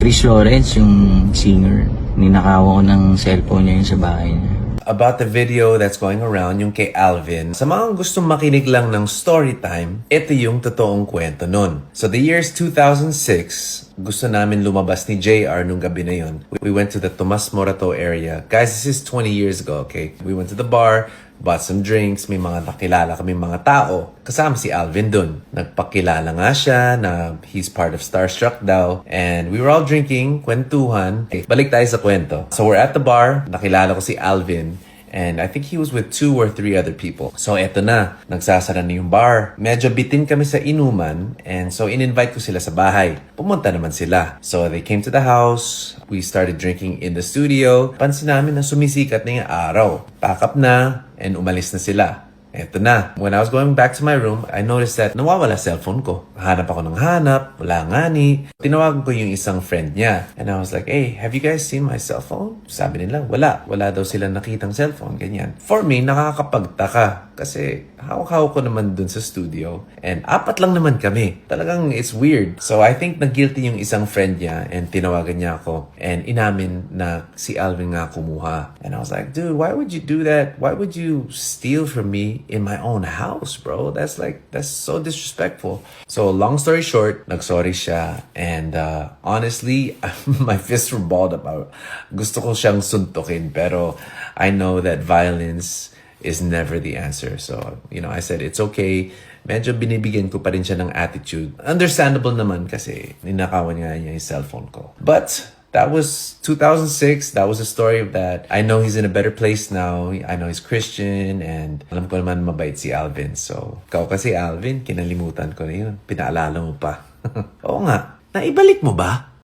Chris Lawrence, yung singer, ninakaw ko ng cellphone niya yun sa bahay niya. About the video that's going around, yung kay Alvin. Sa mga gustong makinig lang ng story time, ito yung totoong kwento nun. So the year's 2006, gusto namin lumabas ni JR nung gabi na yun. We went to the Tomas Morato area. Guys, this is 20 years ago, okay? We went to the bar, bought some drinks, may mga nakilala kami mga tao. Kasama si Alvin dun. Nagpakilala nga siya na he's part of Starstruck daw. And we were all drinking, kwentuhan. Okay, balik tayo sa kwento. So we're at the bar, nakilala ko si Alvin. And I think he was with 2 or 3 other people. So eto na, nagsasara na yung bar. Medyo bitin kami sa inuman. And so in-invite ko sila sa bahay. Pumunta naman sila. So they came to the house. We started drinking in the studio. Pansin namin na sumisikat na yung araw. Pack up na and umalis na sila. Eto na. When I was going back to my room, I noticed that nawawala cellphone ko. Hanap ako ng hanap. Wala nga ni. Tinawagan ko yung isang friend niya. And I was like, hey, have you guys seen my cellphone? Sabi nila, wala. Wala daw sila nakitang cellphone. Ganyan. For me, nakakapagtaka. Kasi hawak-hawak ko naman dun sa studio. And 4 lang naman kami. Talagang it's weird. So I think na-guilty yung isang friend niya and tinawagan niya ako. And inamin na si Alvin nga kumuha. And I was like, dude, why would you do that? Why would you steal from me in my own house, bro? That's so disrespectful. So long story short, nagsorry siya. And honestly, my fists were balled up. Gusto ko siyang suntukin. Pero I know that violence is never the answer. So, I said, it's okay. Medyo binibigyan ko pa rin siya ng attitude. Understandable naman kasi ninakawan nga niya yung cellphone ko. But that was 2006. That was a story of that. I know he's in a better place now. I know he's Christian and alam ko naman mabait si Alvin. So, ikaw kasi Alvin, kinalimutan ko na yun. Pinaalala mo pa. Oo nga, naibalik mo ba?